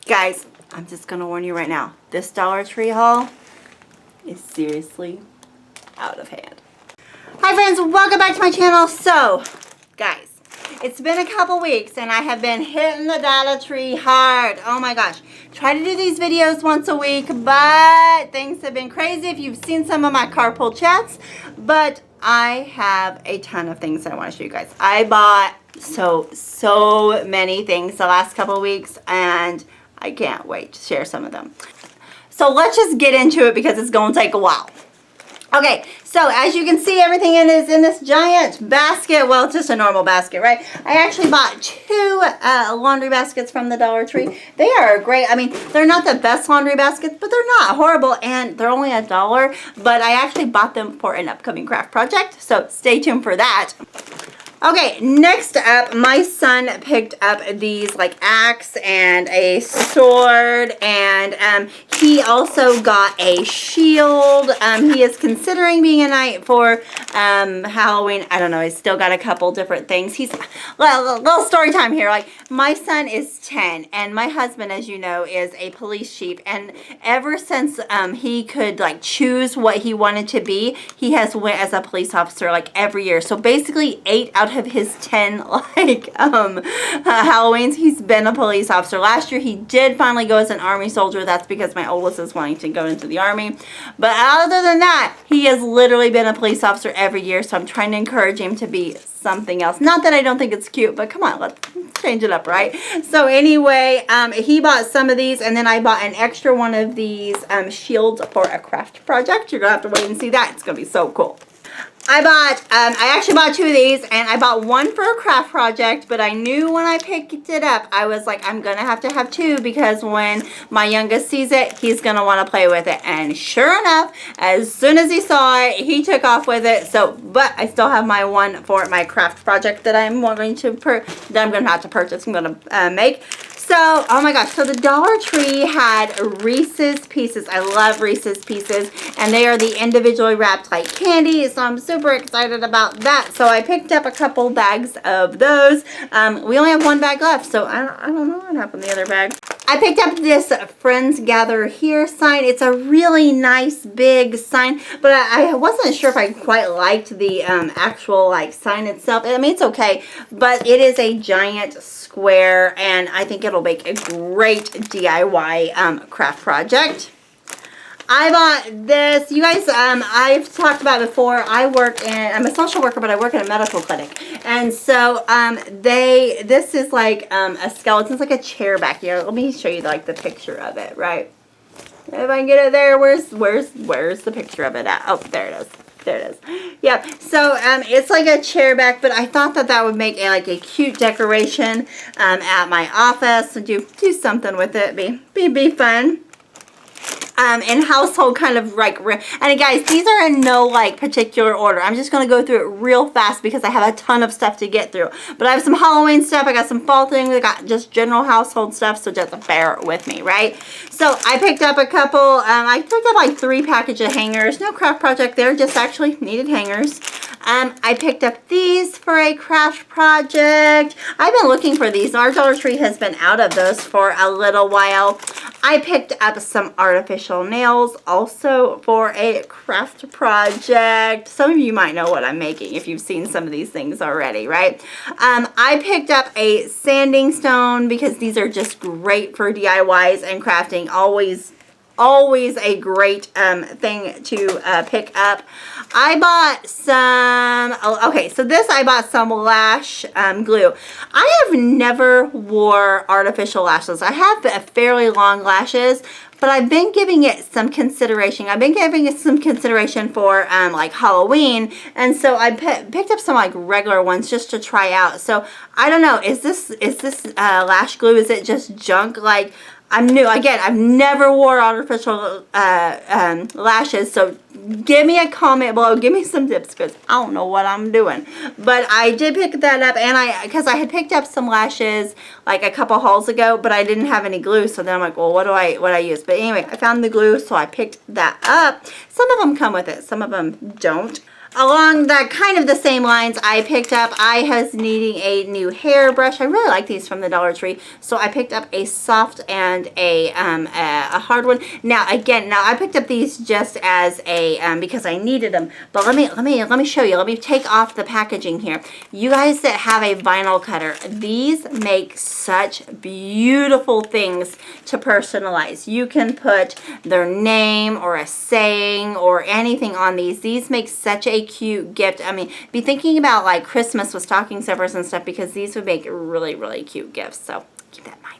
Guys, I'm just gonna warn you right now. This Dollar Tree haul is seriously out of hand. Hi friends, welcome back to my channel. So, guys, it's been a couple weeks and I have been hitting the Dollar Tree hard. Oh my gosh. Try to do these videos once a week, but things have been crazy if you've seen some of my carpool chats. But I have a ton of things that I want to show you guys. I bought so many things the last couple of weeks and I can't wait to share some of them. So let's just get into it because it's going to take a while. Okay, so as you can see, everything is in this giant basket. Well, it's just a normal basket, right? I actually bought two laundry baskets from the Dollar Tree. They are great. I mean, they're not the best laundry baskets, but they're not horrible, and they're only $1. But I actually bought them for an upcoming craft project, so stay tuned for that. Okay, next up, my son picked up these like axe and a sword, and he also got a shield. He is considering being a knight for Halloween. I don't know, he's still got a couple different things. Little story time here. Like, my son is 10, and my husband, as you know, is a police chief, and ever since he could like choose what he wanted to be, he has went as a police officer like every year. So basically 8 out of his 10 Halloweens he's been a police officer. Last year he did finally go as an army soldier. That's because my oldest is wanting to go into the army, but other than that, he has literally been a police officer every year. So I'm trying to encourage him to be something else. Not that I don't think it's cute, but come on, let's change it up, right? So anyway, he bought some of these, and then I bought an extra one of these shields for a craft project. You're gonna have to wait and see that. It's gonna be so cool. I actually bought 2 of these, and I bought one for a craft project, but I knew when I picked it up, I was like, I'm going to have 2, because when my youngest sees it, he's going to want to play with it. And sure enough, as soon as he saw it, he took off with it. So, but I still have my one for my craft project that I'm going to have to purchase. I'm going to make. So, oh my gosh, so the Dollar Tree had Reese's Pieces. I love Reese's Pieces, and they are the individually wrapped like candy, so I'm super excited about that. So I picked up a couple bags of those. We only have one bag left, so I don't know what happened to the other bag. I picked up this Friends Gather Here sign. It's a really nice big sign, but I wasn't sure if I quite liked the actual like sign itself. I mean, it's okay, but it is a giant square, and I think it'll make a great DIY craft project. I bought this. You guys, I've talked about before, I'm a social worker, but I work in a medical clinic. And so, this is like a skeleton. It's like a chair back here. Let me show you like the picture of it, right? If I can get it there, where's the picture of it at? Oh, there it is. There it is. Yep. So it's like a chair back, but I thought that would make a cute decoration at my office. So do something with it. Be fun. And household kind of like, and guys, these are in no like particular order. I'm just going to go through it real fast because I have a ton of stuff to get through. But I have some Halloween stuff. I got some fall things. I got just general household stuff. So just bear with me, right? So I picked up a couple, I picked up like 3 packages of hangers. No craft project there, just actually needed hangers. I picked up these for a craft project. I've been looking for these. Our Dollar Tree has been out of those for a little while. I picked up some artificial nails also for a craft project. Some of you might know what I'm making if you've seen some of these things already, right? I picked up a sanding stone because these are just great for DIYs and crafting. Always a great thing to pick up. I bought some, okay, so this I bought some lash glue. I have never wore artificial lashes. I have fairly long lashes, but I've been giving it some consideration. I've been giving it some consideration for like Halloween, and so I picked up some like regular ones just to try out. So I don't know, is this lash glue, is it just junk? Like, I'm new. Again, I've never wore artificial lashes, so give me a comment below. Give me some tips because I don't know what I'm doing. But I did pick that up, and because I had picked up some lashes like a couple hauls ago, but I didn't have any glue, so then I'm like, well, what do I use? But anyway, I found the glue, so I picked that up. Some of them come with it, some of them don't. Along the kind of the same lines, I picked up, I was needing a new hairbrush. I really like these from the Dollar Tree. So I picked up a soft and a hard one. Now again, I picked up these just as a, because I needed them. But let me show you. Let me take off the packaging here. You guys that have a vinyl cutter, these make such beautiful things to personalize. You can put their name or a saying or anything on these. These make such a cute gift. I mean, be thinking about like Christmas with stocking stuffers and stuff, because these would make really, really cute gifts. So keep that in mind.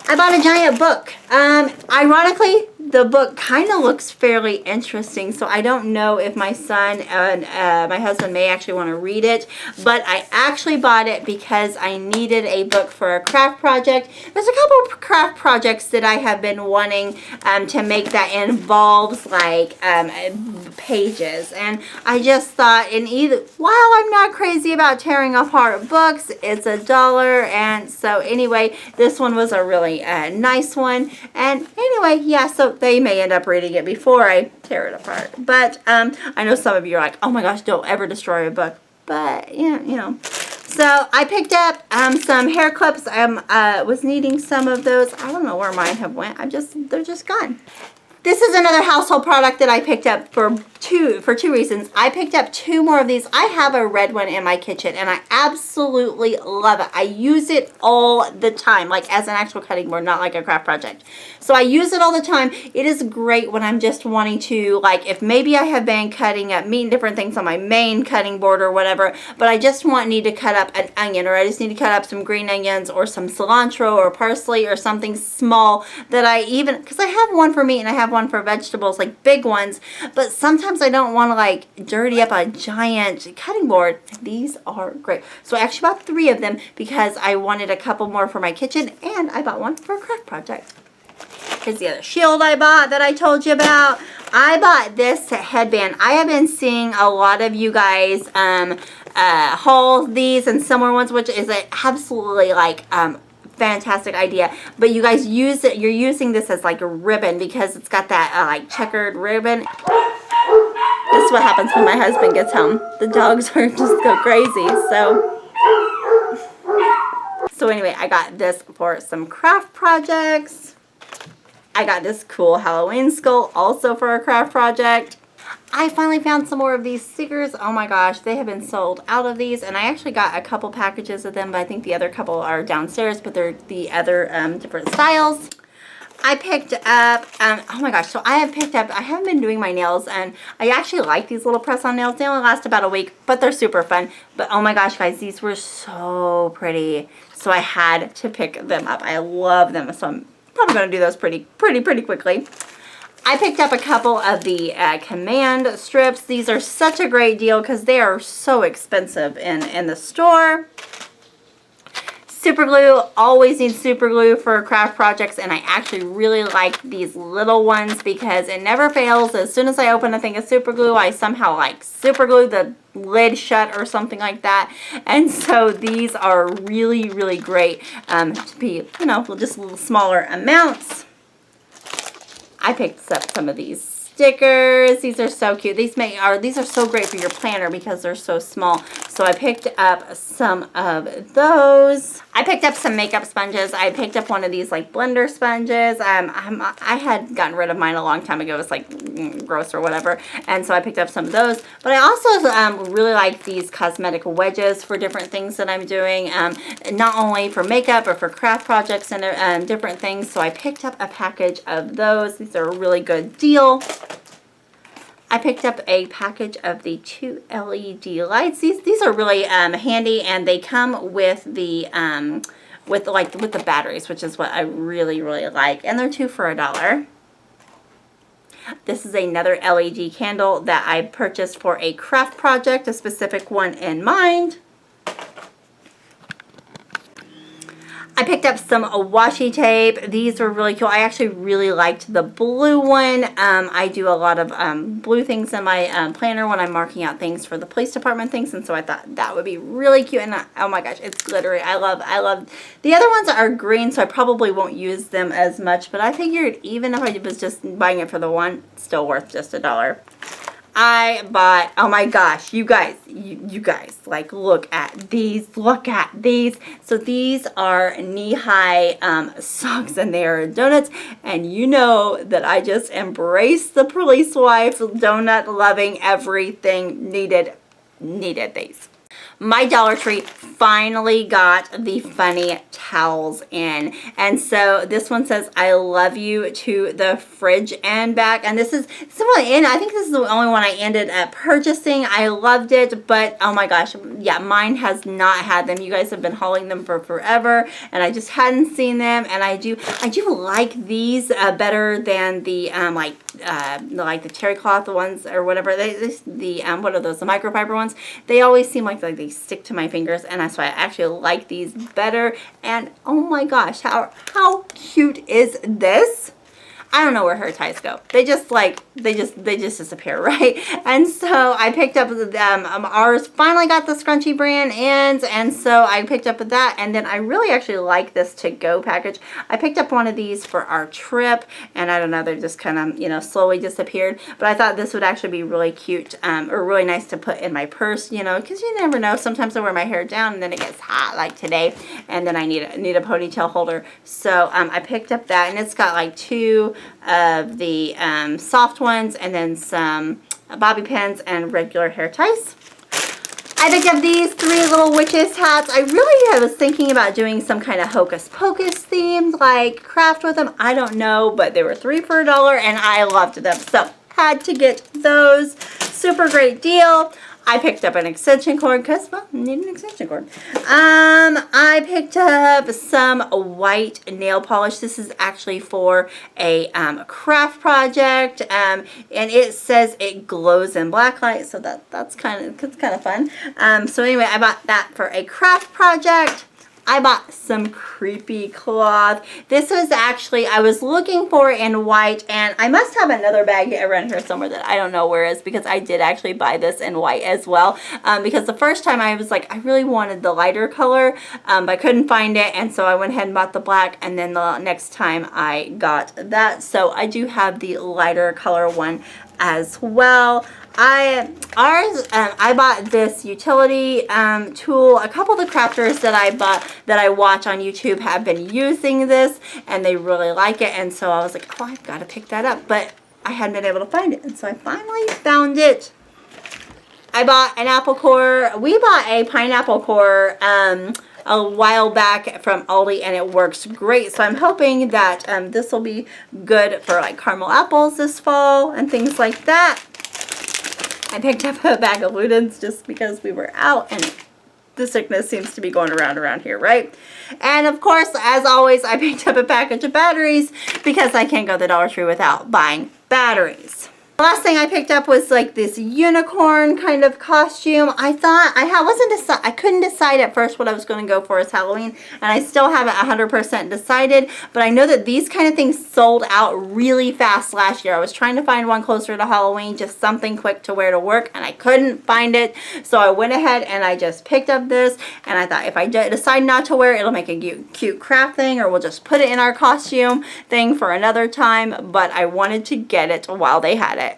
I bought a giant book. Ironically, the book kind of looks fairly interesting, so I don't know if my son and my husband may actually want to read it, but I actually bought it because I needed a book for a craft project. There's a couple of craft projects that I have been wanting to make that involves like pages, and I just thought, while I'm not crazy about tearing apart books, it's $1, and so anyway, this one was a really nice one, and anyway, yeah, so they may end up reading it before I tear it apart. But I know some of you are like, oh my gosh, don't ever destroy a book. But yeah, you know. So I picked up some hair clips. I was needing some of those. I don't know where mine have went. They're just gone. This is another household product that I picked up for two reasons. I picked up 2 more of these. I have a red one in my kitchen and I absolutely love it. I use it all the time, like as an actual cutting board, not like a craft project. So I use it all the time. It is great when I'm just wanting to, like, if maybe I have been cutting up meat and different things on my main cutting board or whatever, but I just need to cut up an onion, or I just need to cut up some green onions or some cilantro or parsley or something small that because I have one for meat and I have one for vegetables, like big ones, but sometimes I don't want to like dirty up a giant cutting board. These are great. So I actually bought 3 of them because I wanted a couple more for my kitchen, and I bought one for a craft project. Here's the other shield I bought that I told you about. I bought this headband. I have been seeing a lot of you guys haul these and similar ones, which is absolutely like fantastic idea. But you guys use it, you're using this as like a ribbon because it's got that like checkered ribbon. This is what happens when my husband gets home. The dogs are just go crazy. So anyway, I got this for some craft projects. I got this cool Halloween skull also for a craft project. I finally found some more of these stickers. Oh my gosh, they have been sold out of these, and I actually got a couple packages of them, but I think the other couple are downstairs, but they're the other different styles. I picked up, oh my gosh, so I haven't been doing my nails, and I actually like these little press-on nails. They only last about a week, but they're super fun. But oh my gosh, guys, these were so pretty. So I had to pick them up. I love them, so I'm probably going to do those pretty quickly. I picked up a couple of the command strips. These are such a great deal because they are so expensive in the store. Super glue, always need super glue for craft projects, and I actually really like these little ones because it never fails. As soon as I open a thing of super glue, I somehow like super glue the lid shut or something like that. And so these are really, really great to be, you know, just little smaller amounts. I picked up some of these stickers. These are so cute. These are so great for your planner because they're so small. So I picked up some of those. I picked up some makeup sponges. I picked up one of these like blender sponges. I had gotten rid of mine a long time ago. It was like gross or whatever. And so I picked up some of those. But I also really like these cosmetic wedges for different things that I'm doing. Not only for makeup but for craft projects and different things. So I picked up a package of those. These are a really good deal. I picked up a package of the 2 LED lights. These are really handy, and they come with the with the batteries, which is what I really, really like. And they're 2 for $1. This is another LED candle that I purchased for a craft project, a specific one in mind. I picked up some washi tape. These were really cool. I actually really liked the blue one. I do a lot of blue things in my planner when I'm marking out things for the police department things, and so I thought that would be really cute. And oh my gosh, it's glittery. I love. The other ones are green, so I probably won't use them as much, but I figured even if I was just buying it for the one, it's still worth just $1. I bought, oh my gosh, you guys, you guys, like, look at these, So these are knee-high socks, and they are donuts, and you know that I just embraced the police wife, donut loving, everything, needed these. My Dollar Tree finally got the funny towels in. And so this one says, I love you to the fridge and back. And this is one, and I think this is the only one I ended up purchasing. I loved it, but oh my gosh, yeah, mine has not had them. You guys have been hauling them for forever, and I just hadn't seen them. And I do like these better than the like the terry cloth ones or whatever. What are those? The microfiber ones. They always seem like they stick to my fingers, and that's why I actually like these better. And oh my gosh, how cute is this? I don't know where hair ties go. They just disappear, right? And so I picked up ours finally got the scrunchy brand ends, and so I picked up that. And then I really actually like this to-go package. I picked up one of these for our trip, and I don't know, they just kind of, you know, slowly disappeared. But I thought this would actually be really cute, or really nice to put in my purse, you know, because you never know. Sometimes I wear my hair down, and then it gets hot, like today, and then I need a ponytail holder. So I picked up that, and it's got like 2 of the soft ones, and then some bobby pins and regular hair ties. I picked up these 3 little witches hats. I was thinking about doing some kind of hocus pocus themed, like craft with them. I don't know, but they were 3 for $1, and I loved them, so had to get those. Super great deal. I picked up an extension cord because, well, I need an extension cord. I picked up some white nail polish. This is actually for a craft project, and it says it glows in black light, so that's kind of fun. So anyway, I bought that for a craft project. I bought some creepy cloth. This was actually, I was looking for in white, and I must have another bag around here somewhere that I don't know where is, because I did actually buy this in white as well. Because the first time I was like, I really wanted the lighter color, but I couldn't find it, and so I went ahead and bought the black, and then the next time I got that. So I do have the lighter color one as well. I bought this utility tool. A couple of the crafters that I watch on YouTube have been using this, and they really like it, and so I was like, oh, I've got to pick that up, but I hadn't been able to find it, and so I finally found it. I bought an apple core. We bought a pineapple core a while back from Aldi, and it works great. So I'm hoping that this will be good for like caramel apples this fall and things like that. I picked up a bag of Ludens just because we were out, and the sickness seems to be going around here, right? And of course, as always, I picked up a package of batteries because I can't go to the Dollar Tree without buying batteries. The last thing I picked up was like this unicorn kind of costume. I thought I couldn't decide at first what I was going to go for as Halloween, and I still haven't 100% decided, but I know that these kind of things sold out really fast last year. I was trying to find one closer to Halloween, just something quick to wear to work, and I couldn't find it. So I went ahead and I just picked up this, and I thought if I decide not to wear it, it'll make a cute craft thing, or we'll just put it in our costume thing for another time, but I wanted to get it while they had it.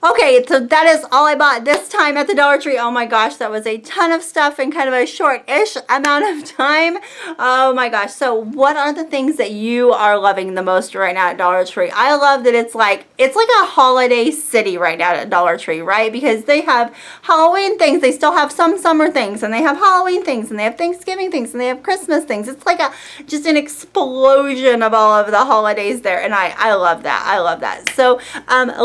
Okay, so that is all I bought this time at the Dollar Tree. Oh my gosh, that was a ton of stuff in kind of a short-ish amount of time. Oh my gosh. So what are the things that you are loving the most right now at Dollar Tree? I love that it's like a holiday city right now at Dollar Tree, right? Because they have Halloween things, they still have some summer things, and they have Halloween things, and they have Thanksgiving things, and they have Christmas things. It's like just an explosion of all of the holidays there, and I love that. I love that. So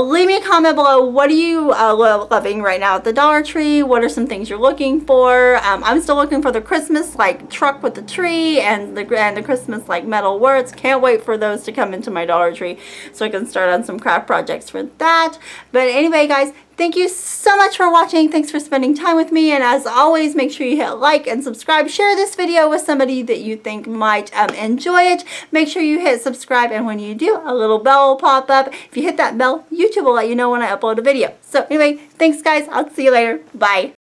leave me a comment below. What are you loving right now at the Dollar Tree? What are some things you're looking for? I'm still looking for the Christmas like truck with the tree and the Christmas like metal words. Can't wait for those to come into my Dollar Tree so I can start on some craft projects for that. But anyway, guys, thank you so much for watching. Thanks for spending time with me. And as always, make sure you hit like and subscribe. Share this video with somebody that you think might enjoy it. Make sure you hit subscribe. And when you do, a little bell will pop up. If you hit that bell, YouTube will let you know when I upload a video. So anyway, thanks guys. I'll see you later. Bye.